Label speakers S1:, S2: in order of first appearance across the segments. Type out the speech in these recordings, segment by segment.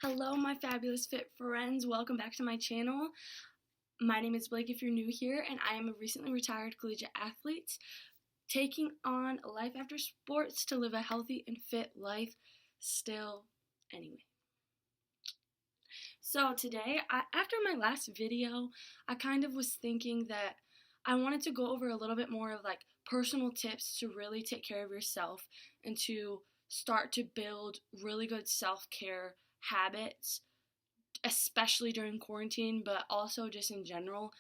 S1: Hello, my fabulous fit friends. Welcome back to my channel. My name is Blake if you're new here, and I am a recently retired collegiate athlete taking on life after sports to live a healthy and fit life still anyway. So today, after my last video, I kind of was thinking that I wanted to go over a little bit more of like personal tips to really take care of yourself and to start to build really good self-care habits, especially during quarantine, but also just in general.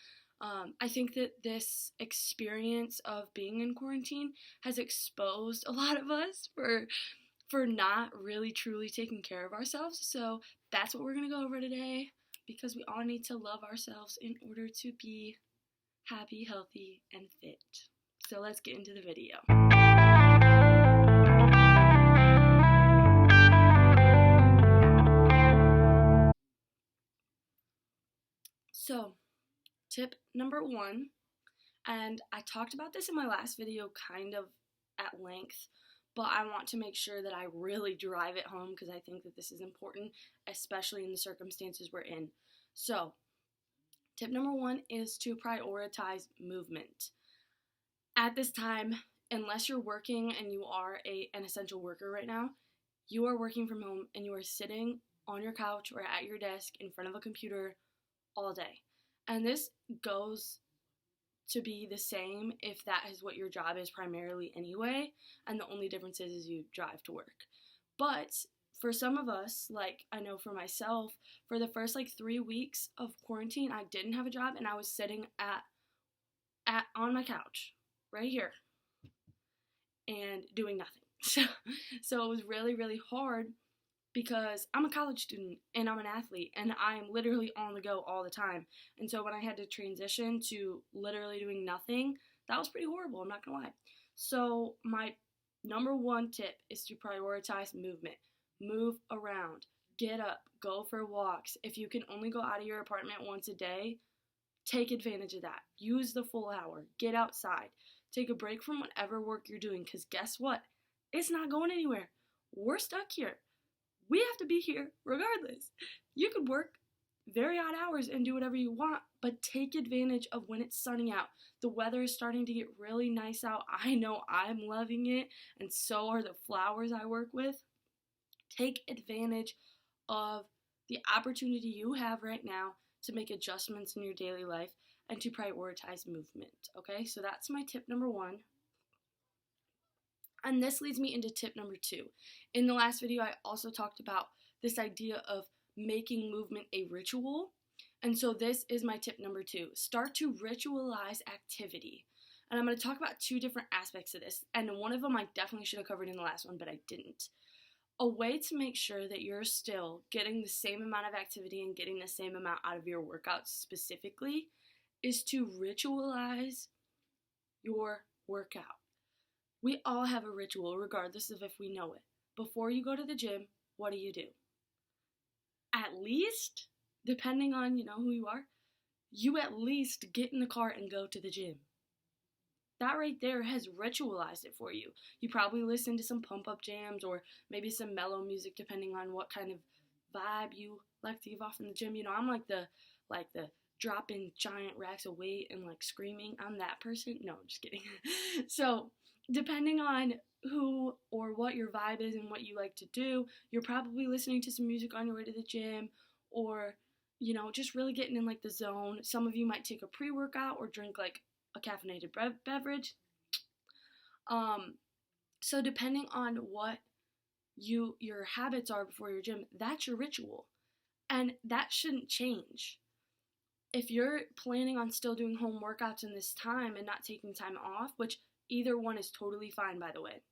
S1: I think that this experience of being in quarantine has exposed a lot of us for not really truly taking care of ourselves. So that's what we're going to go over today, because we all need to love ourselves in order to be happy, healthy, and fit. So let's get into the video. So, tip number one, and I talked about this in my last video kind of at length, but I want to make sure that I really drive it home because I think that this is important, especially in the circumstances we're in. So, tip number one is to prioritize movement. At this time, unless you're working and you are an essential worker right now, you are working from home and you are sitting on your couch or at your desk in front of a computer all day. And this goes to be the same if that is what your job is primarily anyway, and the only difference is you drive to work. But for some of us, like I know for myself, for the first 3 weeks of quarantine, I didn't have a job and I was sitting on my couch right here and doing nothing. So it was really, really hard because I'm a college student and I'm an athlete and I'm literally on the go all the time. And so when I had to transition to literally doing nothing, that was pretty horrible, I'm not gonna lie. So my number one tip is to prioritize movement. Move around, get up, go for walks. If you can only go out of your apartment once a day, take advantage of that. Use the full hour, get outside, take a break from whatever work you're doing, because guess what? It's not going anywhere. We're stuck here. We have to be here regardless. You could work very odd hours and do whatever you want, but take advantage of when it's sunny out. The weather is starting to get really nice out. I know I'm loving it, and so are the flowers I work with. Take advantage of the opportunity you have right now to make adjustments in your daily life and to prioritize movement, okay? So that's my tip number one. And this leads me into tip number two. In the last video, I also talked about this idea of making movement a ritual. And so this is my tip number two. Start to ritualize activity. And I'm going to talk about two different aspects of this. And one of them I definitely should have covered in the last one, but I didn't. A way to make sure that you're still getting the same amount of activity and getting the same amount out of your workouts specifically is to ritualize your workout. We all have a ritual, regardless of if we know it. Before you go to the gym, what do? At least, depending on, who you are, you at least get in the car and go to the gym. That right there has ritualized it for you. You probably listen to some pump-up jams or maybe some mellow music, depending on what kind of vibe you like to give off in the gym. I'm like the dropping giant racks of weight and screaming. I'm that person. No, I'm just kidding. So, depending on who or what your vibe is and what you like to do, you're probably listening to some music on your way to the gym or, just really getting in the zone. Some of you might take a pre-workout or drink a caffeinated beverage. So depending on what your habits are before your gym, that's your ritual. And that shouldn't change. If you're planning on still doing home workouts in this time and not taking time off, which either one is totally fine, by the way.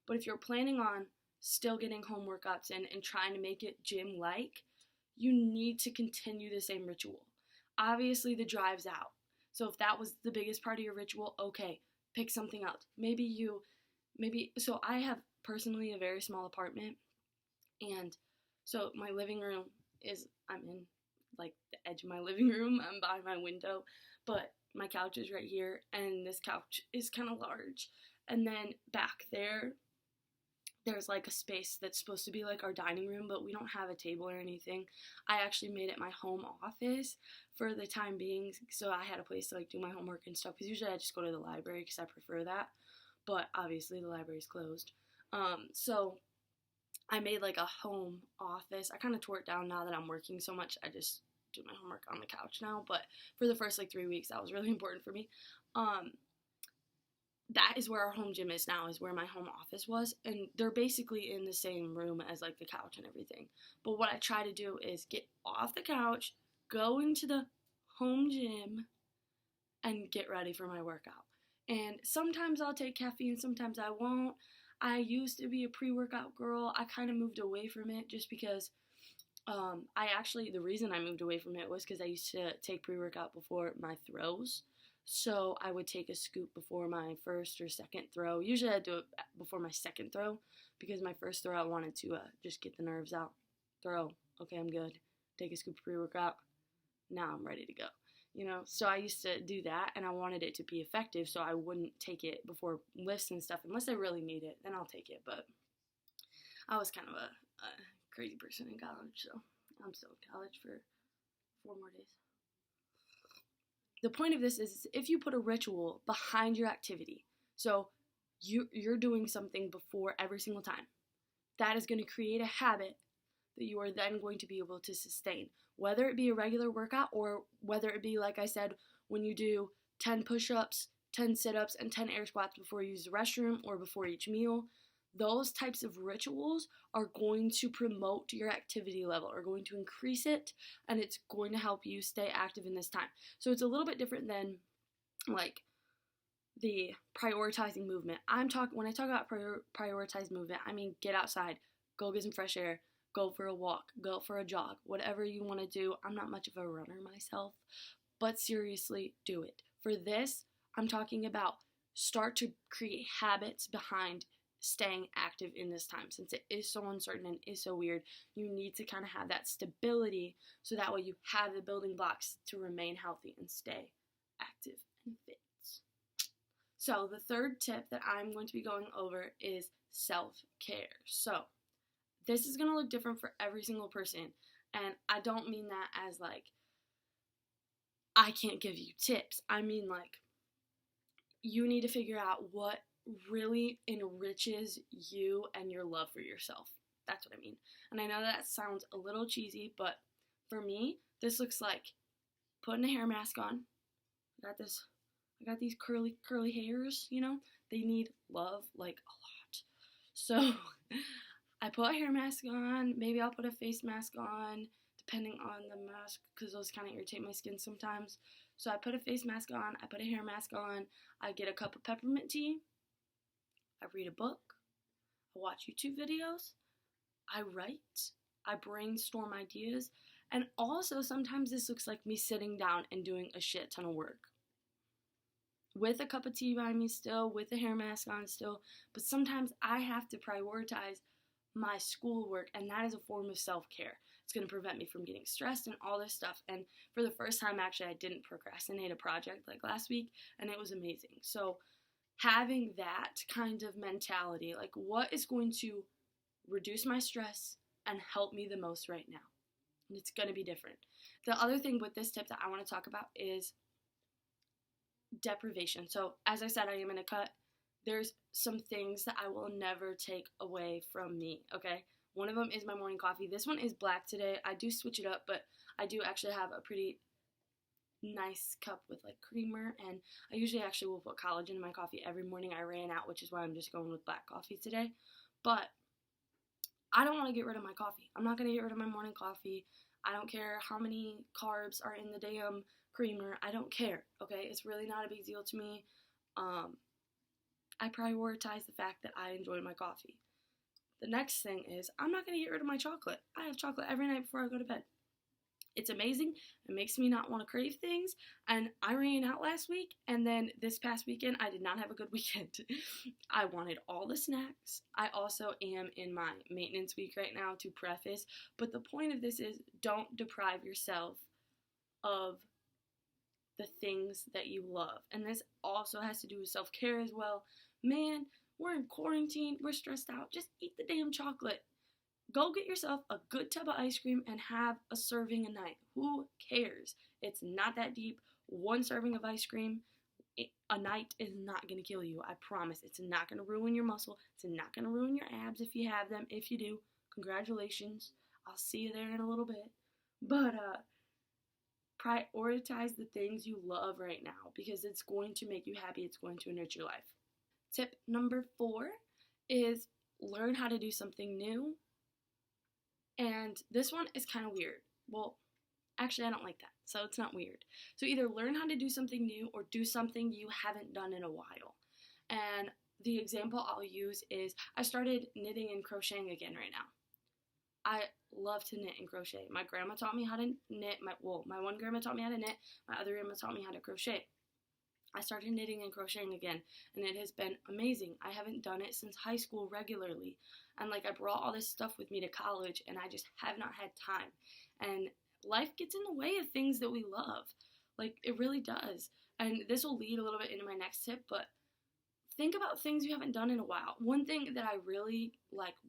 S1: But if you're planning on still getting home workouts in and trying to make it gym-like, you need to continue the same ritual. Obviously, the drive's out. So if that was the biggest part of your ritual, okay, pick something else. So I have personally a very small apartment, and so my living room I'm in the edge of my living room. I'm by my window, but my couch is right here, and this couch is kind of large. And then back there, there's like a space that's supposed to be like our dining room, but we don't have a table or anything. I actually made it my home office for the time being, so I had a place to like do my homework and stuff, because usually I just go to the library because I prefer that, but obviously the library's closed. So I made like a home office. I kind of tore it down now that I'm working so much. I just do my homework on the couch now, but for the first like 3 weeks that was really important for me. That is where our home gym is now, is where my home office was, and they're basically in the same room as like the couch and everything. But what I try to do is get off the couch, go into the home gym, and get ready for my workout. And sometimes I'll take caffeine, sometimes I won't. I used to be a pre-workout girl. I kind of moved away from it just because the reason I moved away from it was because I used to take pre-workout before my throws. So I would take a scoop before my first or second throw. Usually I'd do it before my second throw, because my first throw I wanted to just get the nerves out. Throw, okay, I'm good. Take a scoop of pre-workout. Now I'm ready to go. So I used to do that, and I wanted it to be effective, so I wouldn't take it before lifts and stuff unless I really need it. Then I'll take it. But I was kind of a crazy person in college, so I'm still in college for 4 more days. The point of this is if you put a ritual behind your activity, so you're doing something before every single time, that is going to create a habit that you are then going to be able to sustain, whether it be a regular workout or whether it be, like I said, when you do 10 push-ups, 10 sit-ups, and 10 air squats before you use the restroom or before each meal. Those types of rituals are going to promote your activity level, are going to increase it, and it's going to help you stay active in this time. So it's a little bit different than like the prioritizing movement. When I talk about prioritize movement, I mean get outside, go get some fresh air, go for a walk, go for a jog, whatever you want to do. I'm not much of a runner myself, but seriously, do it. For this, I'm talking about start to create habits behind staying active in this time. Since it is so uncertain and is so weird, you need to kind of have that stability, so that way you have the building blocks to remain healthy and stay active and fit. So the third tip that I'm going to be going over is self-care. So this is going to look different for every single person, and I don't mean that as like I can't give you tips. I mean like you need to figure out what really enriches you and your love for yourself. That's what I mean. And I know that sounds a little cheesy, but for me, this looks like putting a hair mask on. I got these curly hairs, they need love like a lot. So I put a hair mask on, maybe I'll put a face mask on, depending on the mask, because those kind of irritate my skin sometimes. So I put a face mask on, I put a hair mask on, I get a cup of peppermint tea, I read a book, I watch YouTube videos, I write, I brainstorm ideas, and also sometimes this looks like me sitting down and doing a shit ton of work. With a cup of tea by me still, with a hair mask on still, but sometimes I have to prioritize my schoolwork, and that is a form of self-care. It's going to prevent me from getting stressed and all this stuff. And for the first time, actually, I didn't procrastinate a project like last week, and it was amazing. So having that kind of mentality, like what is going to reduce my stress and help me the most right now? And it's going to be different. The other thing with this tip that I want to talk about is deprivation. So as I said, I am in a cut. There's some things that I will never take away from me, okay? One of them is my morning coffee. This one is black today. I do switch it up, but I do actually have a pretty nice cup with like creamer, and I usually actually will put collagen in my coffee every morning. I ran out, which is why I'm just going with black coffee today. But I don't want to get rid of my coffee. I'm not going to get rid of my morning coffee. I don't care how many carbs are in the damn creamer. I don't care, okay? It's really not a big deal to me. I prioritize the fact that I enjoy my coffee. The next thing is I'm not going to get rid of my chocolate. I have chocolate every night before I go to bed. It's amazing. It makes me not want to crave things. And I ran out last week, and then this past weekend, I did not have a good weekend. I wanted all the snacks. I also am in my maintenance week right now, to preface. But the point of this is don't deprive yourself of the things that you love. And this also has to do with self-care as well. Man, We're in quarantine, we're stressed out. Just eat the damn chocolate. Go get yourself a good tub of ice cream and have a serving a night. Who cares? It's not that deep. One serving of ice cream a night is not going to kill you. I promise. It's not going to ruin your muscle. It's not going to ruin your abs if you have them. If you do, congratulations. I'll see you there in a little bit. But prioritize the things you love right now because it's going to make you happy. It's going to enrich your life. Tip number 4 is learn how to do something new. And this one is kind of weird. Well, actually, I don't like that, so it's not weird. So either learn how to do something new or do something you haven't done in a while. And the example I'll use is I started knitting and crocheting again right now. I love to knit and crochet. My grandma taught me how to knit. My one grandma taught me how to knit. My other grandma taught me how to crochet. I started knitting and crocheting again, and it has been amazing. I haven't done it since high school regularly. And I brought all this stuff with me to college, and I just have not had time. And life gets in the way of things that we love. It really does. And this will lead a little bit into my next tip, but think about things you haven't done in a while. One thing that I really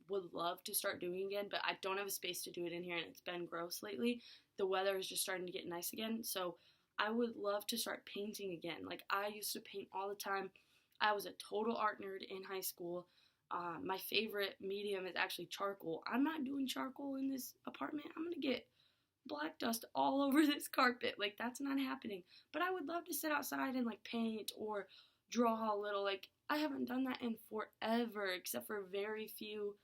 S1: would love to start doing again, but I don't have a space to do it in here, and it's been gross lately. The weather is just starting to get nice again, so I would love to start painting again. I used to paint all the time. I was a total art nerd in high school. My favorite medium is actually charcoal. I'm not doing charcoal in this apartment. I'm gonna get black dust all over this carpet. That's not happening. But I would love to sit outside and paint or draw a little. I haven't done that in forever, except for very few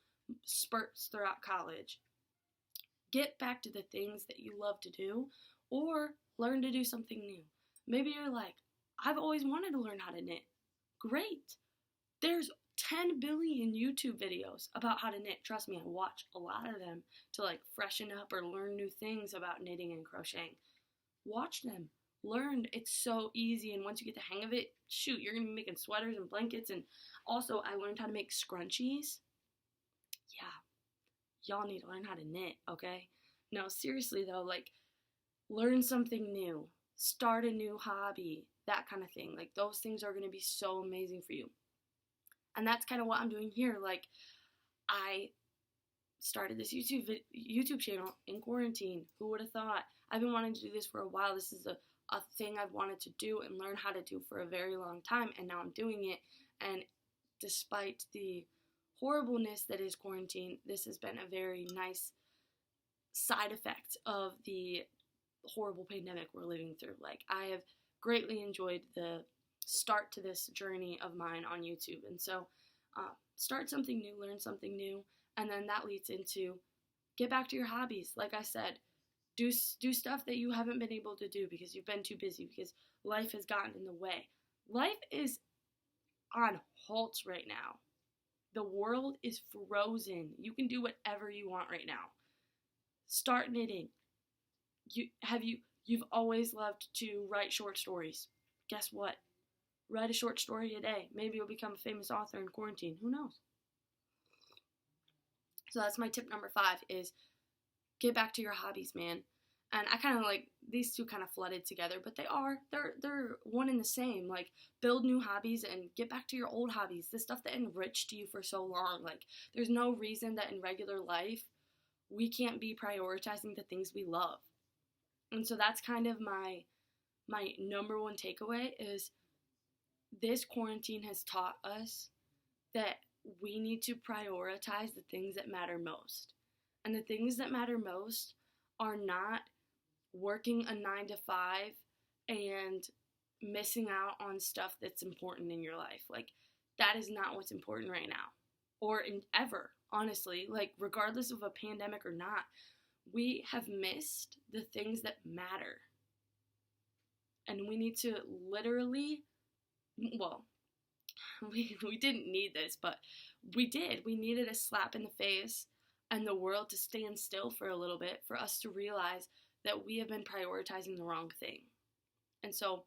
S1: spurts throughout college. Get back to the things that you love to do, or learn to do something new. Maybe you're I've always wanted to learn how to knit. Great. There's 10 billion YouTube videos about how to knit. Trust me, I watch a lot of them to freshen up or learn new things about knitting and crocheting. Watch them. Learn. It's so easy, and once you get the hang of it, shoot, you're going to be making sweaters and blankets. And also, I learned how to make scrunchies. Yeah. Y'all need to learn how to knit, okay? No, seriously though, learn something new. Start a new hobby. That kind of thing. Those things are going to be so amazing for you. And that's kind of what I'm doing here. I started this YouTube channel in quarantine. Who would have thought? I've been wanting to do this for a while. This is a thing I've wanted to do and learn how to do for a very long time, and now I'm doing it. And despite the horribleness that is quarantine, this has been a very nice side effect of the horrible pandemic we're living through. I have greatly enjoyed the start to this journey of mine on YouTube. And so start something new, learn something new, and then that leads into get back to your hobbies. Like I said, do stuff that you haven't been able to do because you've been too busy, because life has gotten in the way. Life is on halts right now. The world is frozen. You can do whatever you want right now. Start knitting. You've always loved to write short stories. Guess what? Write a short story a day. Maybe you'll become a famous author in quarantine. Who knows? So that's my tip number 5 is get back to your hobbies, man. And I kind of these two kind of flooded together, but they're one and the same. Build new hobbies and get back to your old hobbies, the stuff that enriched you for so long. There's no reason that in regular life we can't be prioritizing the things we love. And so that's kind of my number one takeaway is this quarantine has taught us that we need to prioritize the things that matter most. And the things that matter most are not working a 9 to 5 and missing out on stuff that's important in your life. That is not what's important right now or ever, honestly. Regardless of a pandemic or not, we have missed the things that matter. And we need to literally, we didn't need this, but we did. We needed a slap in the face and the world to stand still for a little bit for us to realize that we have been prioritizing the wrong thing. And so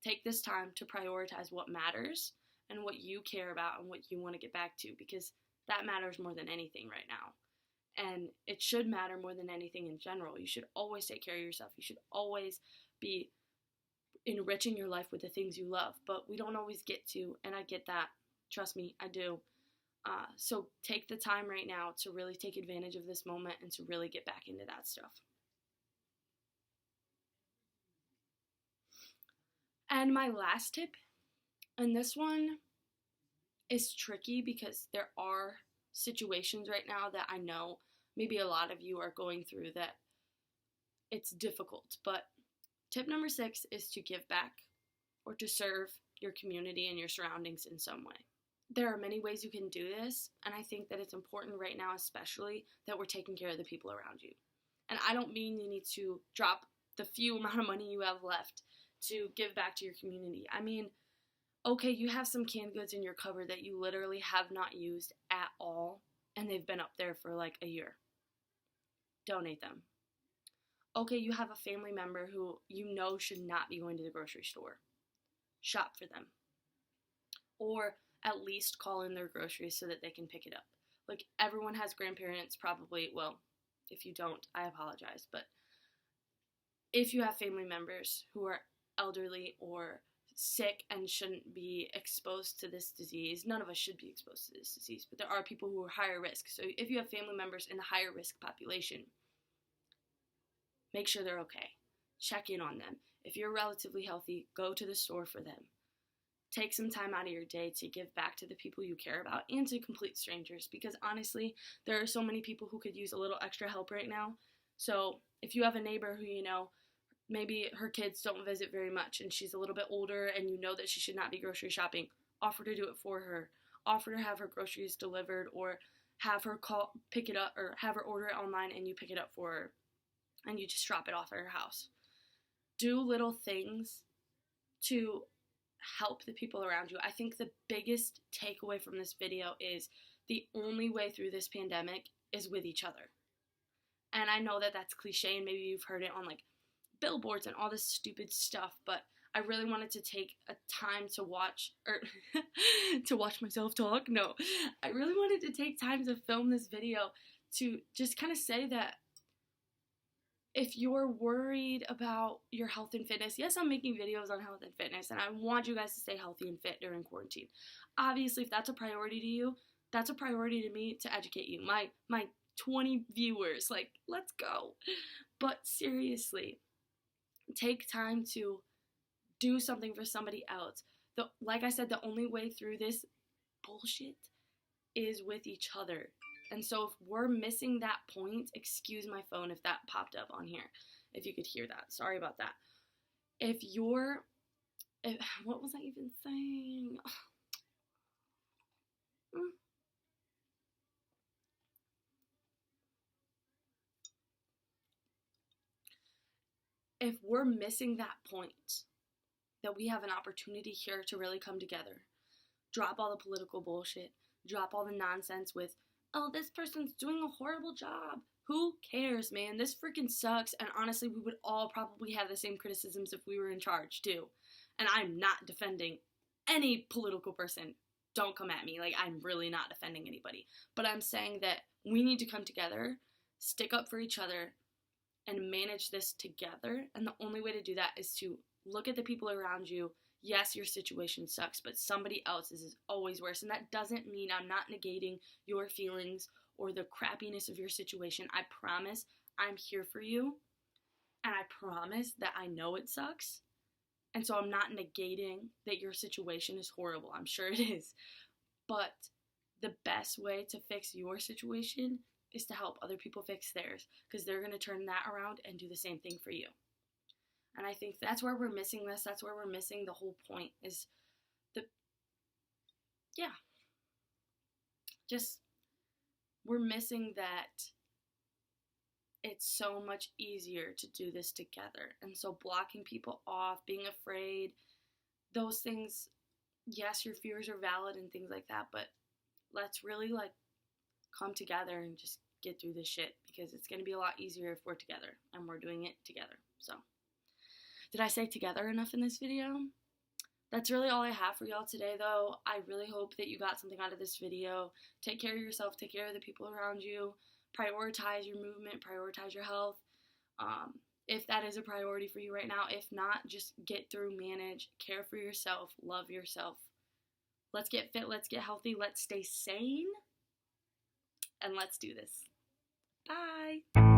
S1: take this time to prioritize what matters and what you care about and what you want to get back to, because that matters more than anything right now. And it should matter more than anything in general. You should always take care of yourself. You should always be enriching your life with the things you love, but we don't always get to, and I get that. Trust me, I do. So take the time right now to really take advantage of this moment and to really get back into that stuff. And my last tip, and this one is tricky because there are situations right now that I know maybe a lot of you are going through that it's difficult. But tip number 6 is to give back or to serve your community and your surroundings in some way. There are many ways you can do this, and I think that it's important right now especially that we're taking care of the people around you. And I don't mean you need to drop the few amount of money you have left to give back to your community. I mean, okay, you have some canned goods in your cupboard that you literally have not used at all, and they've been up there for like a year. Donate them. Okay, you have a family member who you know should not be going to the grocery store. Shop for them. Or at least call in their groceries so that they can pick it up. Like, everyone has grandparents probably. Well, if you don't, I apologize. But if you have family members who are elderly or sick and shouldn't be exposed to this disease, none of us should be exposed to this disease, but there are people who are higher risk. So if you have family members in the higher risk population, make sure they're okay. Check in on them. If you're relatively healthy, go to the store for them. Take some time out of your day to give back to the people you care about and to complete strangers, because honestly, there are so many people who could use a little extra help right now. So if you have a neighbor who you know, maybe her kids don't visit very much and she's a little bit older and you know that she should not be grocery shopping, offer to do it for her. Offer to have her groceries delivered, or have her pick it up, or have her order it online and you pick it up for her and you just drop it off at her house. Do little things to help the people around you. I think the biggest takeaway from this video is the only way through this pandemic is with each other. And I know that that's cliche and maybe you've heard it on like billboards and all this stupid stuff, but I really wanted to take a time to watch, or to watch myself talk. No, I really wanted to take time to film this video to just kind of say that if you're worried about your health and fitness, yes, I'm making videos on health and fitness, and I want you guys to stay healthy and fit during quarantine. Obviously, if that's a priority to you, that's a priority to me to educate you. My 20 viewers, like, let's go. But seriously, take time to do something for somebody else. Like I said, the only way through this bullshit is with each other. And so if we're missing that point, excuse my phone if that popped up on here, if you could hear that. Sorry about that. What was I even saying? If we're missing that point, that we have an opportunity here to really come together, drop all the political bullshit, drop all the nonsense with, oh, this person's doing a horrible job. Who cares, man? This freaking sucks. And honestly, we would all probably have the same criticisms if we were in charge, too. And I'm not defending any political person. Don't come at me. Like, I'm really not defending anybody. But I'm saying that we need to come together, stick up for each other, and manage this together. And the only way to do that is to look at the people around you. Yes, your situation sucks, but somebody else's is always worse. And that doesn't mean I'm not negating your feelings or the crappiness of your situation. I promise I'm here for you. And I promise that I know it sucks. And so I'm not negating that your situation is horrible. I'm sure it is. But the best way to fix your situation is to help other people fix theirs, because they're going to turn that around and do the same thing for you. And I think that's where we're missing this. That's where we're missing the whole point, is we're missing that it's so much easier to do this together. And so blocking people off, being afraid, those things, yes, your fears are valid and things like that, but let's really like come together and just get through this shit, because it's going to be a lot easier if we're together and we're doing it together. So, did I say together enough in this video? That's really all I have for y'all today, though. I really hope that you got something out of this video. Take care of yourself. Take care of the people around you. Prioritize your movement. Prioritize your health. If that is a priority for you right now. If not, just get through, manage, care for yourself, love yourself. Let's get fit, let's get healthy, let's stay sane, and let's do this. Bye!